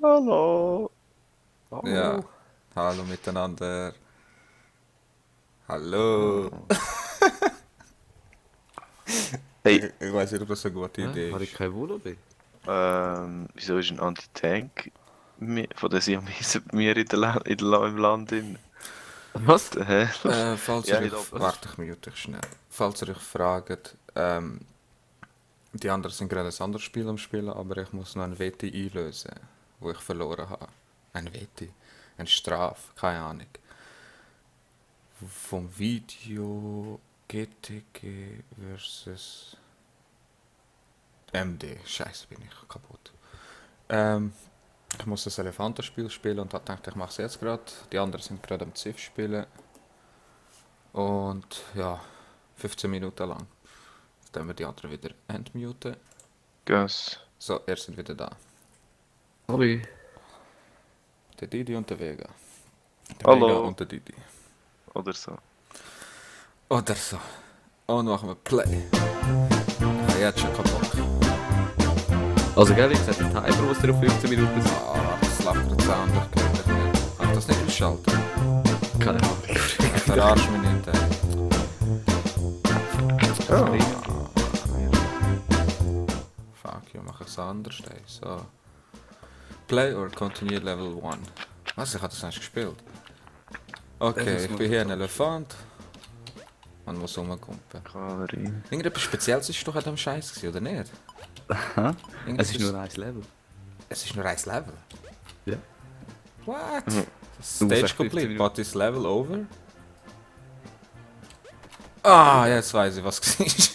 Hallo. Ja, Hallo. hallo miteinander. Hallo. Oh. Hey, Ich weiß nicht, ob das eine gute Hä? Idee Habe ich ist. kein Wohl bei? wieso ist ein Anti-Tank von der Siamese bei mir im Land drin? Was? Hä? Falls Ja, ihr nicht euch... ab. Warte, ich mute dich schnell. Falls ihr euch fragt, die anderen sind gerade ein anderes Spiel am Spielen, aber ich muss noch ein Wette einlösen, wo ich verloren habe. Ein Wette, eine Strafe, keine Ahnung. Vom Video GTG versus MD. Scheiße, bin ich kaputt. Ich muss das Elefantenspiel spielen und habe gedacht, ich mache es jetzt gerade. Die anderen sind gerade am Ziff spielen. Und ja, 15 Minuten lang. Dann wir die anderen wieder entmuten. Gas. So, ihr seid wieder da. Sorry. Der Didi und der Vega. Der Vega Hallo. und der Didi. Oder so. Oder so. Und machen wir Play. Ich habe jetzt schon kaputt. Also, gell, ich gesagt, der Timer muss dir auf 15 Minuten sein. Ah, das lacht gerade Sound. Ich kann das nicht. Kann ich das nicht ausschalten? Keine Ahnung. Verarsch mich nicht, ey. Fuck, ja, mach ich es anders, ey. So. Play or continue level 1. Was? Ich habe das eigentlich gespielt. Okay, ich bin hier ein Elefant. Man muss rumkumpen. Galerie. Irgendetwas Spezielles ist doch an dem Scheiß gewesen, oder nicht? Aha. Es ist Irgendetwas- nur ein Level. Es ist nur ein Level. Ja. What? Mhm. Stage echt 15 complete, Minuten. but is level over? Ah, jetzt weiß ich, was es ist.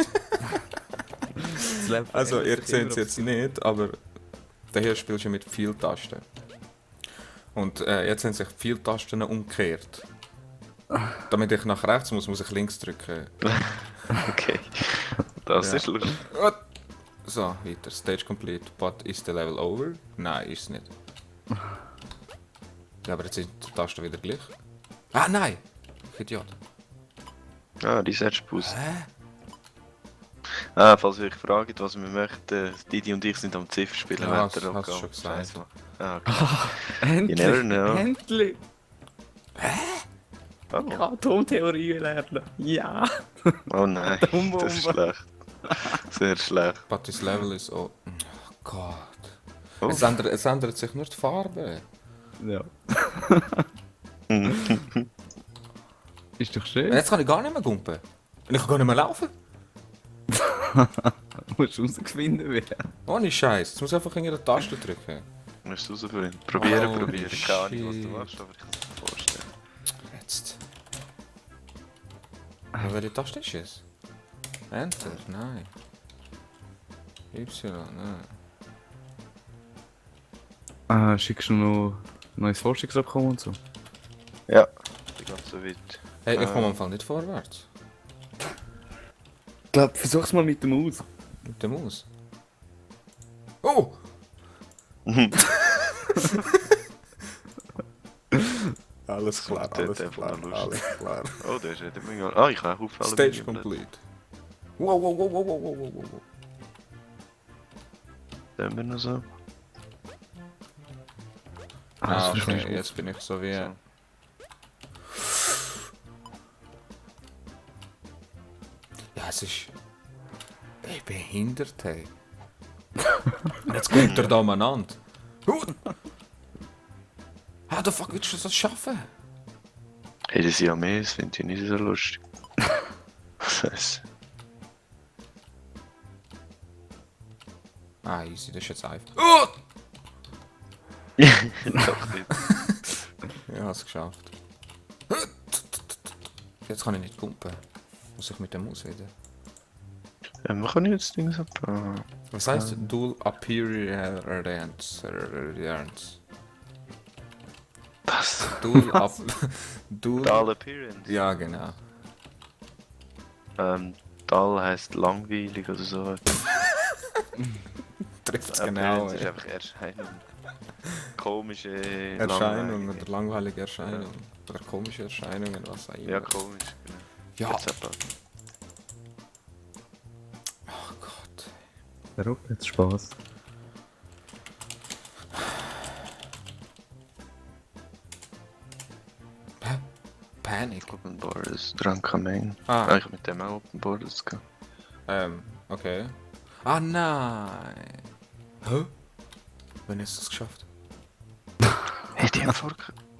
Das Level Also, ihr verändert sich seht immer, es jetzt nicht, aber daher spielst du mit Pfeiltasten. Und jetzt sind sich die Pfeiltasten umgekehrt. Damit ich nach rechts muss ich links drücken. Okay. Das Ja. ist lustig. So, weiter. Stage complete, but is the level over? Nein, ist es nicht. Ja, aber jetzt sind die Tasten wieder gleich. Ah, nein! Ich Idiot. Ah, Research-Boost. Hä? Falls ihr euch fragt, was wir möchten, Didi und ich sind am Ziff spielen. Ja, während hast der du Rock schon gesagt. Scheiße machen. Okay. Endlich! You never know. Endlich! Oh. Atomtheorie lernen. Ja! Oh nein, Atombombe. das ist schlecht. Sehr schlecht. But this level is... Oh Gott. Oh. Es ändert sich nur die Farbe. Ja. Ist doch schön. Jetzt kann ich gar nicht mehr gumpen. Und ich kann gar nicht mehr laufen. Musst rausgefunden werden. Ohne Scheiß. Jetzt muss ich einfach in ihre Taste drücken. Musst du rausfinden. Probieren, Oh, probieren. Keine Ahnung, was du shit. machst, aber ich kann es mir vorstellen. Jetzt. Ja, welche Taste ist es? Enter? Nein. Y? Nein. Schickst du noch neues Forschungsabkommen und so? Ja, ich bin ganz so weit. Hey, ich komme am Fall nicht vorwärts. Ich glaube, versuch's mal mit der Maus. Mit der Maus. Oh! Alles klar, alles klar, alles klar. Oh, der ist nicht mega. Ah, ich kann aufhören. Stage complete. Wow, wow, wow, wow, wow, wow, wow, wow. Sehen wir noch so. Ah, das okay, ist jetzt bin ich so wie... So. Ja, es ist... Ich bin behindert, hey. Und jetzt kommt er da umeinander. How the fuck willst du das schaffen? Hey, das Siamese finde ich nicht so lustig. Was? Ah, easy, das ist jetzt einfach. Doch nicht. Ja, hab's geschafft. Jetzt kann ich nicht kumpen. Muss ich mit der Maus wieder. Wir können jetzt Dinge so. Was heißt Dual Appearance? Was? Dual Up... Dual... Dull Appearance. Ja, genau. Dull heisst langweilig oder so. Trifft's genau, Appearance ist ey. einfach Erscheinung. Komische Erscheinung langweilige. oder langweilige Erscheinung. Oder komische Erscheinungen, was auch immer. Ja, komisch. Genau. Ja. Jetzt etwa. Oh Gott. Der Rob hat Spaß. Panic. Open Borders, Drunken Main. Ah. Eigentlich mit dem auch Open Borders gehabt. Okay. Ah, nein. Hä? Wann hast du es geschafft? Hey, die haben vor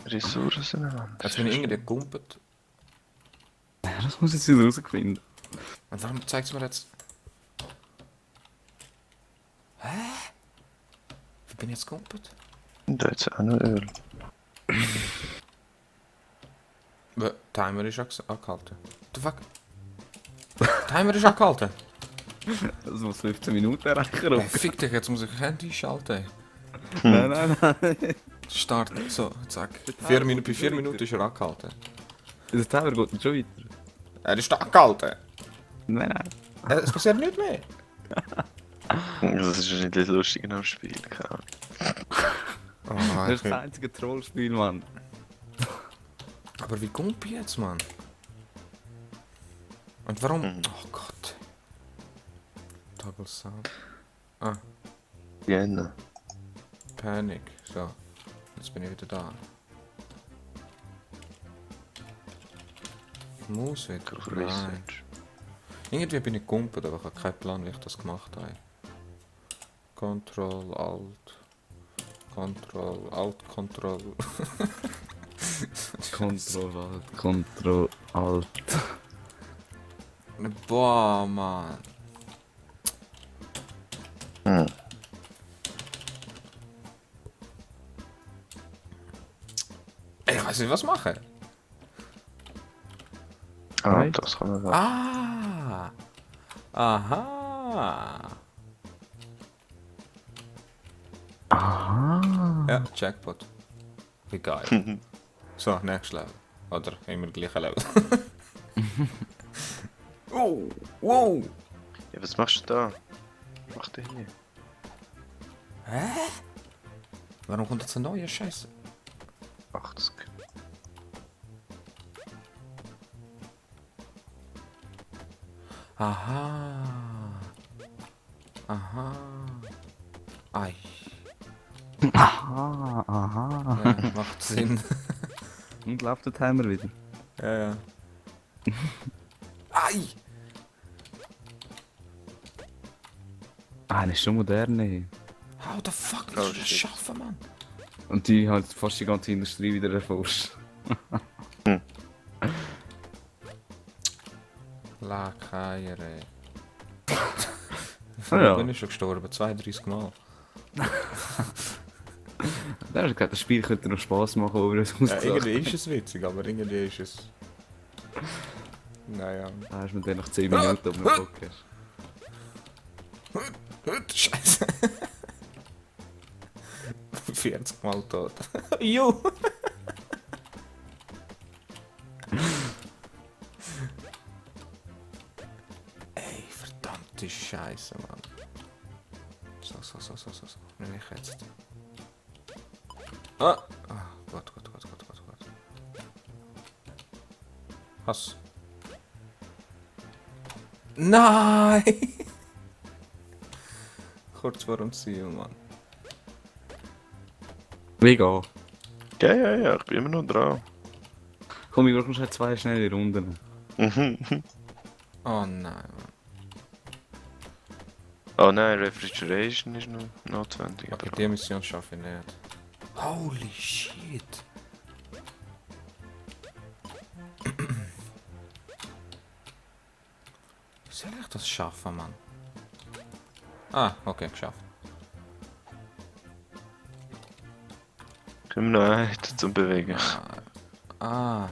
Ressourcen, Mann. Jetzt bin ich irgendwie gegumpelt. Ja, das muss ich jetzt rausfinden. Und warum zeigt es mir jetzt... Hä? Wie bin ich jetzt gegumpelt? Und da jetzt auch noch Öl. Timer ist angehalten. The fuck? Timer ist angehalten. Das muss 15 Minuten erreichen. Hey, Rocker. fick dich, jetzt muss ich Handy schalten. Nein. Start, so, zack. 4 Minuten, bei 4 Minuten ist er angehalten. Der Timer geht nicht schon weiter. Er ist angehalten. Nein. Es passiert nichts mehr. Das ist nicht das Lustige am Spiel. Keine Ahnung. Oh, Das ist das einzige Trollspiel, Mann. Aber wie kommt ich jetzt, Mann? Und warum? Mhm. Oh Gott. Toggle Sound. Ah, Jena. Panic. So. Jetzt bin ich wieder da. Maus wieder. Auf Nein. Research. Irgendwie bin ich gegumpelt, aber ich habe keinen Plan, wie ich das gemacht habe. Control, Alt. Control, Alt, Control. Control Alt. Boah, Mann. Hm. Ich weiß nicht, was machen. Ah, Right. das kann man sagen. Ah. Aha. Aha. Ja, Jackpot. Wie geil. So, nächstes Level. Oder immer gleiche Level. Oh, wow. Ja, was machst du da? Mach den hier. Hä? Warum kommt jetzt ein neuer Scheiße? 80. Aha. Aha. Ei. Aha. Ja, macht Sinn. Und läuft der Timer wieder. Ja, ja. Ei! Ah, das ist schon modern. How the fuck Oh, willst du das shit. schaffen, Mann? Und die hat fast die ganze Industrie wieder erforscht. Lakaiere. Ja. Bin ich schon gestorben, 32 Mal. Der hat gesagt, das Spiel könnte noch Spaß machen, aber es muss Ja, irgendwie ist es witzig, aber irgendwie ist es... Naja. Da hast du mir dann noch 10 Minuten, ob du noch Bock hast. Scheiße. 40 Mal tot. Jo! Ey, verdammte Scheiße, Mann. So. Nimm ich jetzt. Ah! Gut. Was? Nein! Kurz vor dem Ziel, Mann. Mega. Ja, ich bin immer noch dran. Komm, ich brauche noch 2 schnelle Runden. Oh nein, Mann. Oh nein, Refrigeration ist noch notwendig. Okay, aber- die Mission schaffe ich nicht. Holy shit! Wie soll ich das schaffen, Mann? Ah, okay, geschafft. Können wir noch einen zum Bewegen? Ah,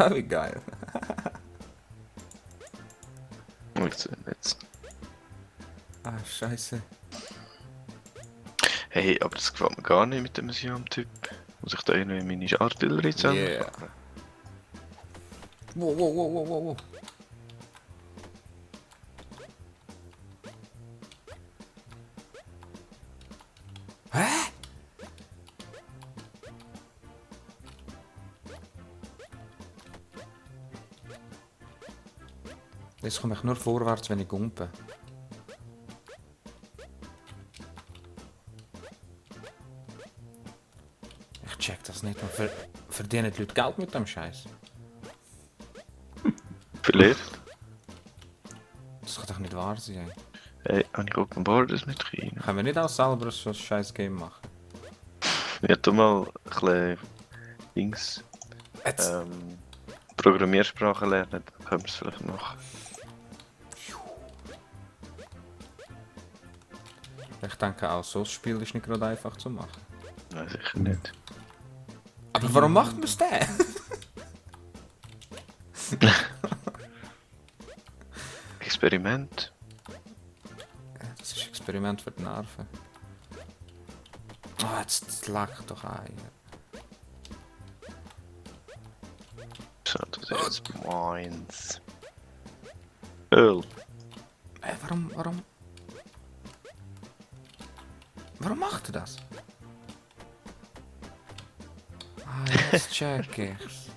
wie geil. Jetzt. Ah, scheiße. Hey, aber das gefällt mir gar nicht mit dem Museum-Typ. Muss ich da irgendwie meine Artillerie zusammenpacken? Wow. Hä? Jetzt komme ich nur vorwärts, wenn ich gumpe. Ich check das nicht mehr. Verdienen die Leute Geld mit dem Scheiß? Vielleicht. Das kann doch nicht wahr sein. Hey, habe ich Open Borders mit rein? Können wir nicht auch selber so ein scheiß Game machen? Ja, tu mal ein bisschen Dings, Jetzt. Programmiersprache lernen, dann können wir es vielleicht machen. Ich denke auch, so ein Spiel ist nicht gerade einfach zu machen. Nein, sicher nicht. Aber warum macht man es denn? Experiment. Das ist ein Experiment für die Nerven. Ah, jetzt lag doch ein. So, das ist jetzt meins. Öl. Warum macht er das? Ah, jetzt check ich's.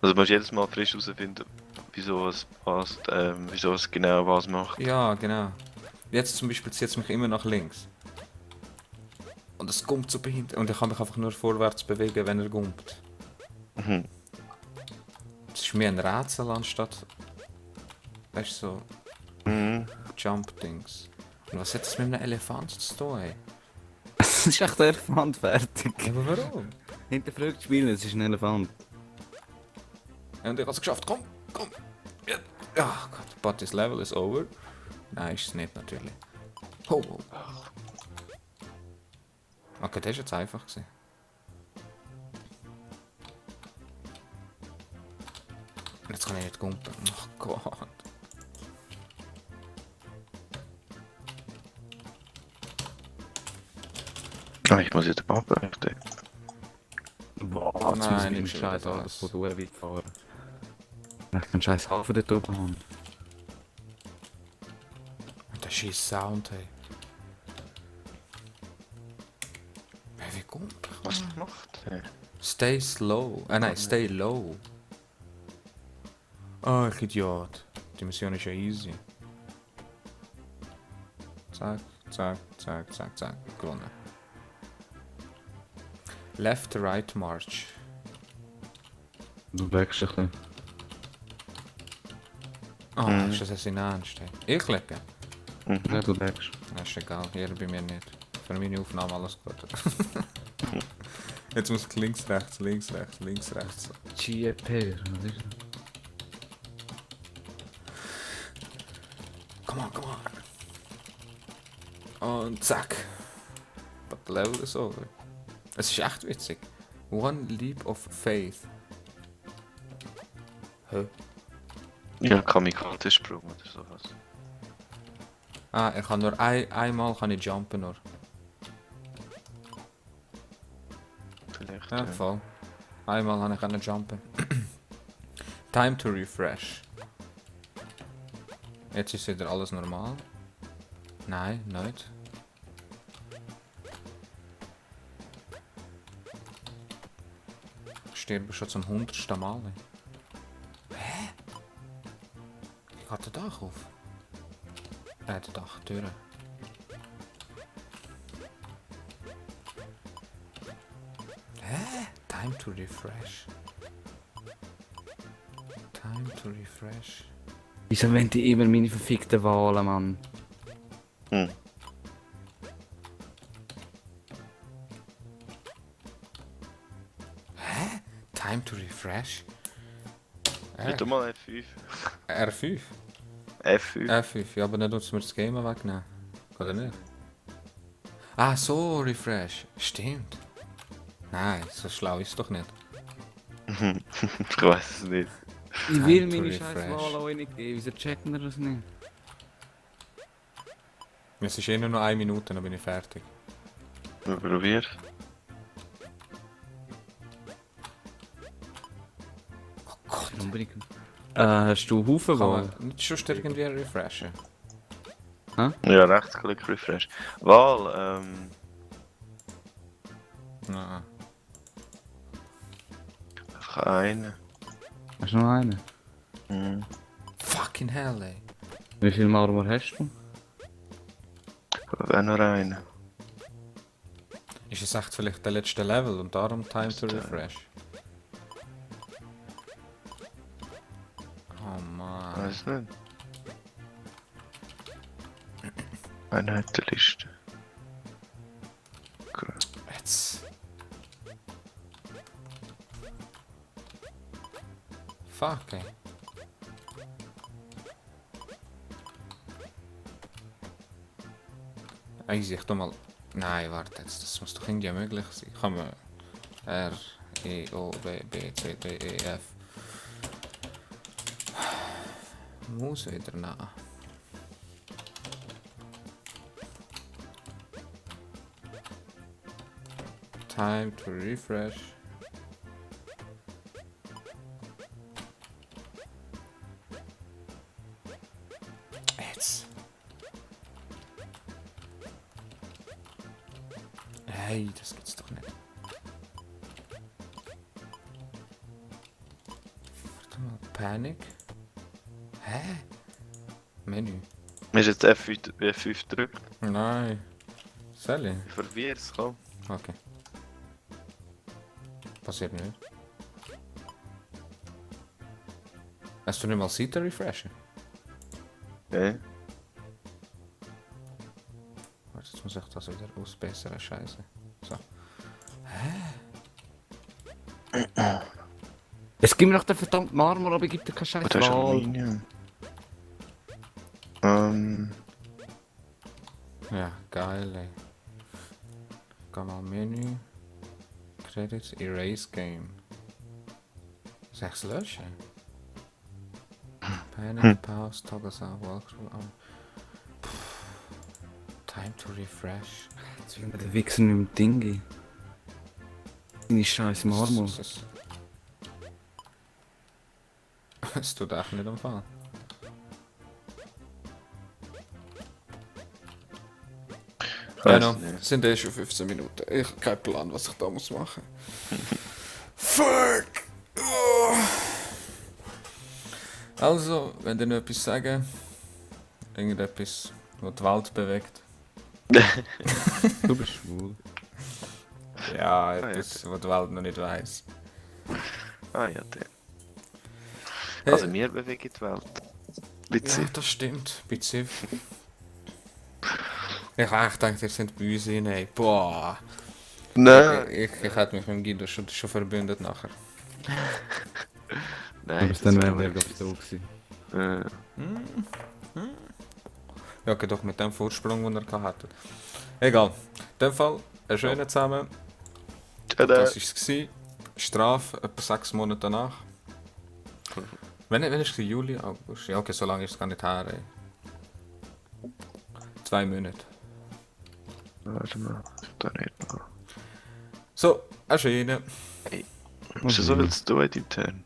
Also du musst jedes Mal frisch herausfinden, wieso es passt, wieso es genau was macht. Ja, genau. Jetzt zum Beispiel zieht es mich immer nach links. Und es kommt so behindert. Und ich kann mich einfach nur vorwärts bewegen, wenn er kommt. Mhm. Es ist mehr ein Rätsel anstatt. Weißt du, so Mhm. Jump-Dings. Und was hat das mit einem Elefant zu tun, ey? Es ist echt der Elefant fertig. Ja, aber warum? Hinterfragt spielen, es ist ein Elefant. Ja, und ich hab's geschafft, komm! Ja, oh Gott, but this level is over. Nein, ist es nicht natürlich. Oh, oh. Okay, das war jetzt einfach gewesen. Und jetzt kann ich nicht gumpen. Oh Gott. Ah, ich muss jetzt den Papa aufdecken. Boah, jetzt Nein, müssen wir nicht im schon Scheiß wieder alles das. von der weit fahren. Echt ein scheiß Hafen dort oben haben. Und der scheiß Sound, hey. Hey, wie gumpen? Was macht der? Stay slow. Nein, stay low. Oh, ich Idiot. Die Mission ist ja easy. Zack, zack, zack, zack, zack. Gewonnen. Left, right, march. Du wächst ein bisschen. Oh, ist das jetzt in Ernst? Hey? Ich lege? Ja, du wächst. Das ist egal, hier bei mir nicht. Für meine Aufnahme alles gut. Jetzt muss ich links, rechts, links, rechts, links, rechts. GP, was ist das? Come on, come on. Und zack. But the level is over. Es ist echt witzig. One leap of faith. Hä? Ja, Kamikaze-Sprung oder sowas. Ah, ich kann nur einmal kann ich jumpen nur. Vielleicht. Ja, voll. Einmal kann ich können jumpen. Time to refresh. Jetzt ist wieder alles normal. Nein, nicht. Ich sterbe schon zum 100. Mal. Hä? Wie geht der Dach auf? Der Dachtüre. Hä? Time to refresh. Time to refresh. Wieso wollen die immer meine verfickten Wahlen, Mann? Hm. Time to refresh. Bitte mal F5. R5? F5. R5, ja, aber dann tut es mir das Game wegnehmen. Oder nicht? Ah, so, refresh. Stimmt. Nein, so schlau ist es doch nicht. Ich weiß es nicht. Ich will Time to meine scheiß refresh. Wahlen auch nicht geben, wieso checken wir das nicht? Es ist eh nur noch 1 Minute, dann bin ich fertig. Wir probieren. Oh Gott. Unbedingt. Hast du Haufen Kann Wahlen? man nicht schon irgendwie refreshen? Ja, Rechtsklick Refresh. Wahl, Nein. einfach eine. Hast du noch einen? Mhm. Fucking hell, ey. Wie viel Marmor hast du? Auch noch eine. Ist es echt vielleicht der letzte Level und darum Time to Refresh? Oh Mann. Weiß nicht. Einheit der Liste. Okay. Jetzt. Fuck, ey. Easy, ich tu mal. Nein, warte jetzt, das muss doch irgendwie möglich sein. Kann man R, E, O, B, B, C, D, E, F. Muss wieder nach. Time to refresh. Jetzt. Hey, das gibt's doch nicht. Warte mal, Panic? Hä? Menü. Hast du jetzt F5 gedrückt? Nein. Sally? Ich verwirr's, komm. Okay. Passiert nicht. Hast du nicht mal Seite refreshen? Okay. Warte, jetzt muss ich das wieder ausbessern, scheiße. So. Es gibt mir doch den verdammten Marmor, aber gibt dir keinen Scheiß. Und da ist Aluminium. Ja, geil, ey. Geh mal Menü. Credits, Erase Game. Soll ich's löschen? Panic, Pause, Toggles auf, Walkthrough on. Time to refresh. Jetzt will mir der Wichser nicht mehr Dinge. Deine scheiß Marmor. Es tut echt nicht am Fall. Genau, es sind schon 15 Minuten. Ich habe keinen Plan, was ich da muss machen. Fuck! Oh. Also, wenn ihr noch etwas sagen, irgendetwas, was die Welt bewegt. Du bist schwul. Ja, etwas, was die Welt noch nicht weiss. Ah ja, der. Also wir bewegen die Welt. Witzig. Ja, das stimmt. Bei Ziff. Ich habe echt gedacht, ihr seid bei uns rein. Ey. Boah. Nein! Ich hätte mich mit dem Guido schon verbündet nachher. Nein, Aber das dann war wäre nicht. er so gewesen. Ja, okay, doch mit dem Vorsprung, den er hatte. Egal. In dem Fall, einen schönen zusammen. Tada! Das war es. Strafe, etwa 6 Monate danach. Wenn ist es? Juli, August? Ja, okay, so lange ist es gar nicht her. Ey. 2 Monate. Warte mal, da nicht mal. So, einen schönen. Hast du so viel zu tun in deinem Turn?